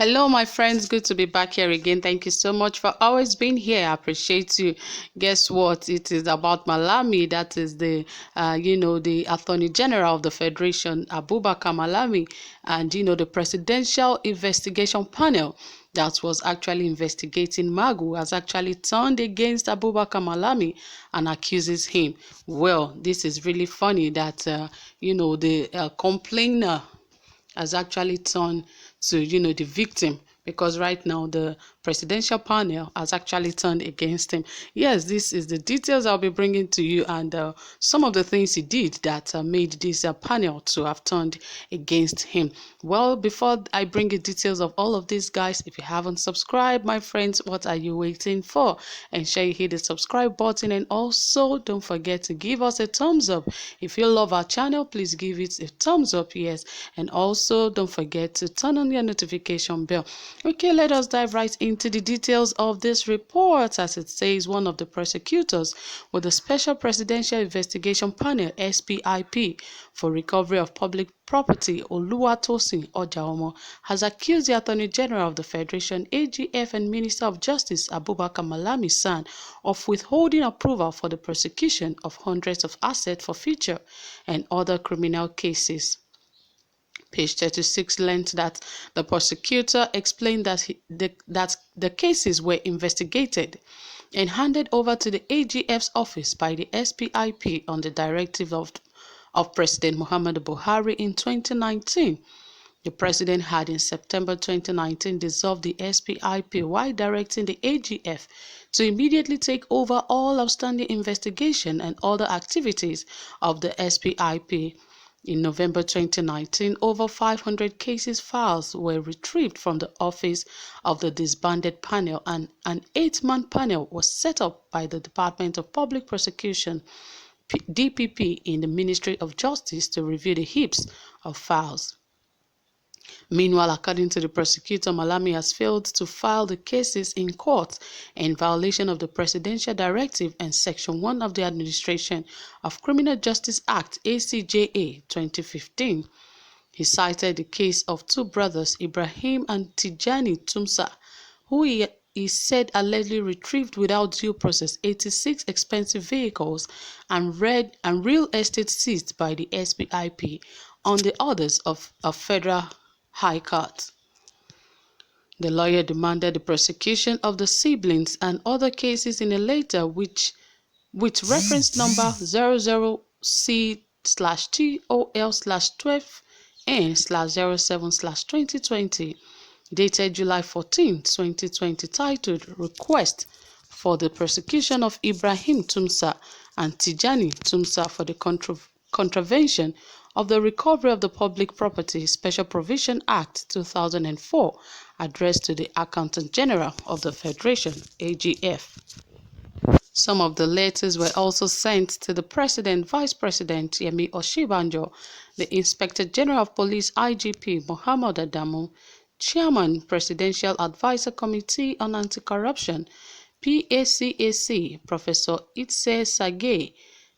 Hello, my friends. Good to be back here again. Thank you so much for always being here. I appreciate you. Guess what? It is about Malami. That is the Attorney General of the Federation, Abubakar Malami, and the Presidential Investigation Panel that was actually investigating Magu has actually turned against Abubakar Malami and accuses him. Well, this is really funny that the complainer has actually turned to the victim, because right now the presidential panel has actually turned against him. Yes, this is the details I'll be bringing to you, and some of the things he did that made this panel to have turned against him. Well, before I bring you details of all of these, guys, if you haven't subscribed, my friends, what are you waiting for? Ensure you hit the subscribe button, and also don't forget to give us a thumbs up. If you love our channel, please give it a thumbs up, yes, and also don't forget to turn on your notification bell. Okay, let us dive right into the details of this report. As it says, one of the prosecutors with the Special Presidential Investigation Panel (SPIP) for recovery of public property, Oluwatosin Ojaomo, has accused the Attorney General of the Federation (AGF) and Minister of Justice Abubakar Malami San of withholding approval for the prosecution of hundreds of asset forfeiture and other criminal cases. Page 36 learned that the prosecutor explained that the cases were investigated and handed over to the AGF's office by the SPIP on the directive of President Muhammadu Buhari in 2019. The president had in September 2019 dissolved the SPIP while directing the AGF to immediately take over all outstanding investigation and other activities of the SPIP. In November 2019, over 500 cases files were retrieved from the office of the disbanded panel, and an 8-man panel was set up by the Department of Public Prosecution (DPP) in the Ministry of Justice to review the heaps of files. Meanwhile, according to the prosecutor, Malami has failed to file the cases in court in violation of the Presidential Directive and Section 1 of the Administration of Criminal Justice Act (ACJA) 2015. He cited the case of two brothers, Ibrahim and Tijani Tumsa, who he said allegedly retrieved without due process 86 expensive vehicles and real estate seized by the SPIP on the orders of a federal High Court. The lawyer demanded the prosecution of the siblings and other cases in a letter with reference number 00C/TOL/12N/07/2020, dated July 14, 2020, titled Request for the Prosecution of Ibrahim Tumsa and Tijani Tumsa for the contravention of the Recovery of the Public Property Special Provision Act 2004, addressed to the Accountant General of the Federation (AGF). Some of the letters were also sent to the President, Vice President Yemi Osinbajo, the Inspector General of Police (IGP) Muhammad Adamu, Chairman, Presidential Advisory Committee on Anti-Corruption (PACAC) Professor Itse Sage,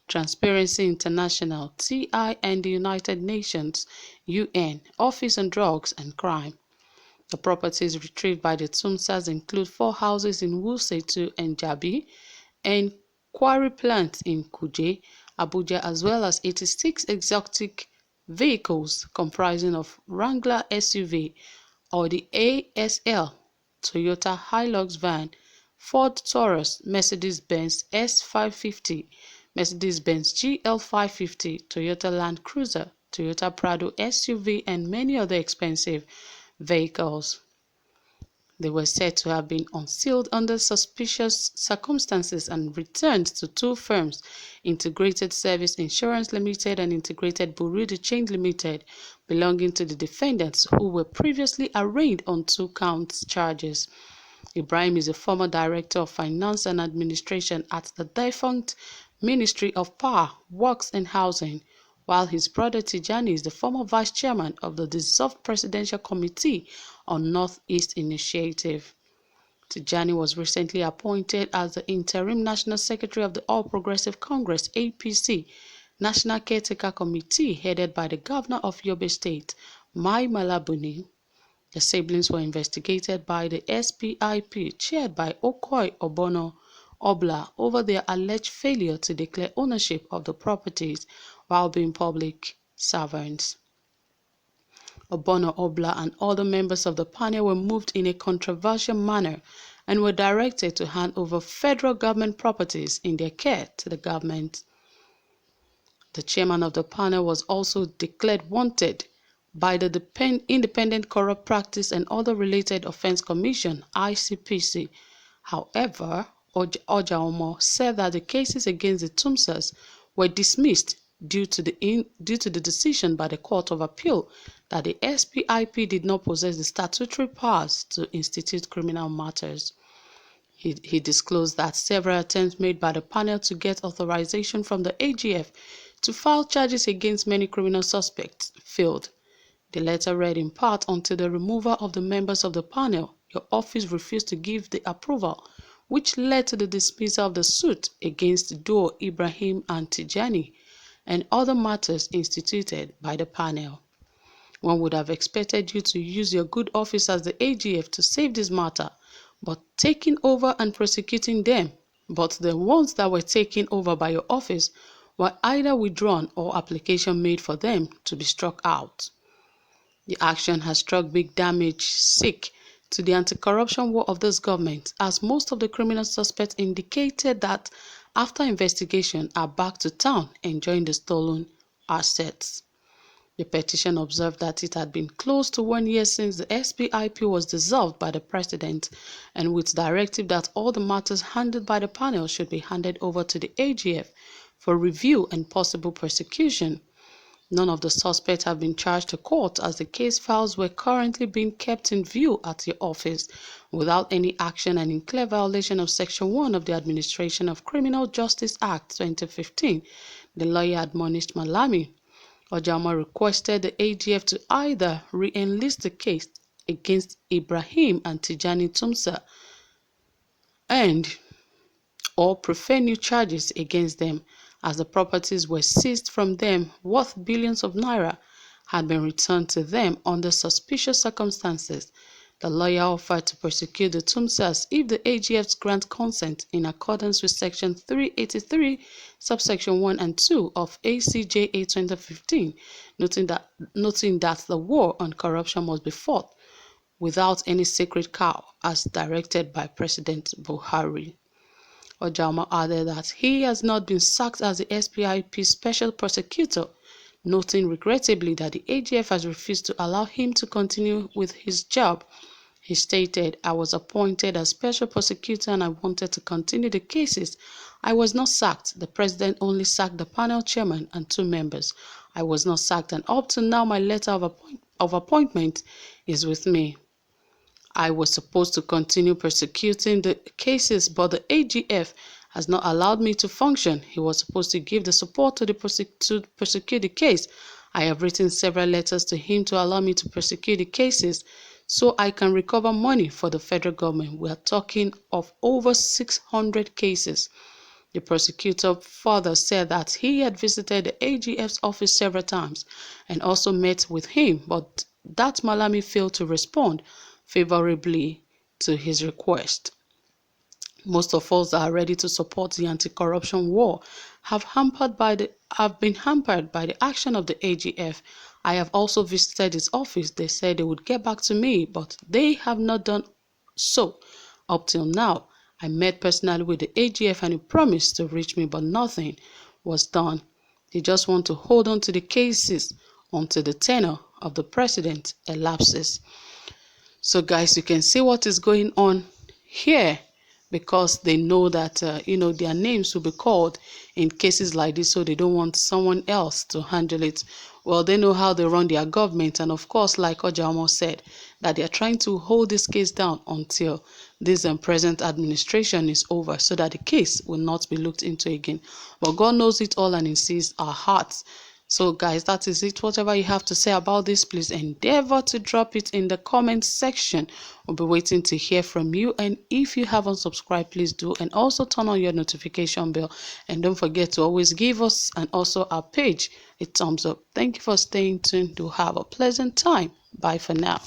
Transparency International (TI) and the United Nations (UN) Office on Drugs and Crime. The properties retrieved by the Tumsas include 4 houses in Wuse and Jabi, and quarry plants in Kuje, Abuja, as well as 86 exotic vehicles comprising of Wrangler SUV or the ASL, Toyota Hilux van, Ford Taurus, Mercedes-Benz S550, Mercedes-Benz GL550, Toyota Land Cruiser, Toyota Prado SUV, and many other expensive vehicles. They were said to have been unsealed under suspicious circumstances and returned to 2 firms, Integrated Service Insurance Limited and Integrated Bureau de Change Limited, belonging to the defendants, who were previously arraigned on 2 counts charges. Ibrahim is a former Director of Finance and Administration at the defunct Ministry of Power, Works and Housing, while his brother Tijani is the former Vice Chairman of the dissolved Presidential Committee on Northeast Initiative. Tijani was recently appointed as the Interim National Secretary of the All Progressive Congress (APC) National Caretaker Committee headed by the Governor of Yobe State, Mai Mala Buni. The siblings were investigated by the SPIP, chaired by Okoy Obono Obla, over their alleged failure to declare ownership of the properties while being public servants. Obono Obla and other members of the panel were moved in a controversial manner and were directed to hand over federal government properties in their care to the government. The chairman of the panel was also declared wanted by the Independent Corrupt Practice and Other Related Offence Commission (ICPC). However, Ojaomo said that the cases against the Tumsas were dismissed due to the decision by the Court of Appeal that the SPIP did not possess the statutory powers to institute criminal matters. He disclosed that several attempts made by the panel to get authorization from the AGF to file charges against many criminal suspects failed. The letter read in part, until the removal of the members of the panel, your office refused to give the approval, which led to the dismissal of the suit against Doe, Ibrahim and Tijani, and other matters instituted by the panel. One would have expected you to use your good office as the AGF to save this matter, but taking over and prosecuting them. But the ones that were taken over by your office were either withdrawn or application made for them to be struck out. The action has struck big damage to the anti-corruption war of this government, as most of the criminal suspects indicated that after investigation are back to town enjoying the stolen assets. The petition observed that it had been close to 1 year since the SPIP was dissolved by the President, and with directive that all the matters handled by the panel should be handed over to the AGF for review and possible prosecution. None of the suspects have been charged to court, as the case files were currently being kept in view at your office without any action and in clear violation of Section 1 of the Administration of Criminal Justice Act 2015, the lawyer admonished Malami. Ojaomo requested the AGF to either re-enlist the case against Ibrahim and Tijani Tumsa or prefer new charges against them, as the properties were seized from them worth billions of naira had been returned to them under suspicious circumstances. The lawyer offered to prosecute the Tumsas if the AGFs grant consent in accordance with Section 383, subsection 1 and 2 of ACJA 2015, noting that the war on corruption must be fought without any sacred cow, as directed by President Buhari. Ojaomo added that he has not been sacked as the SPIP special prosecutor, noting regrettably that the AGF has refused to allow him to continue with his job. He stated, "I was appointed as special prosecutor and I wanted to continue the cases. I was not sacked. The president only sacked the panel chairman and 2 members. I was not sacked, and up to now my letter of appointment is with me. I was supposed to continue prosecuting the cases, but the AGF has not allowed me to function. He was supposed to give the support to prosecute the case. I have written several letters to him to allow me to prosecute the cases so I can recover money for the federal government. We are talking of over 600 cases." The prosecutor further said that he had visited the AGF's office several times and also met with him, but that Malami failed to respond favorably to his request. Most of us that are ready to support the anti-corruption war have been hampered by the action of the AGF. I have also visited his office. They said they would get back to me, but they have not done so up till now. I met personally with the AGF and he promised to reach me, but nothing was done. They just want to hold on to the cases until the tenure of the president elapses. So guys, you can see what is going on here, because they know that their names will be called in cases like this, so they don't want someone else to handle it. Well, they know how they run their government, and of course, like Ojaomo said, that they are trying to hold this case down until this present administration is over, so that the case will not be looked into again. But God knows it all and He sees our hearts. So guys, that is it. Whatever you have to say about this, please endeavor to drop it in the comment section. We'll be waiting to hear from you. And if you haven't subscribed, please do, and also turn on your notification bell, and don't forget to always give us and also our page a thumbs up. Thank you for staying tuned. Do have a pleasant time. Bye for now.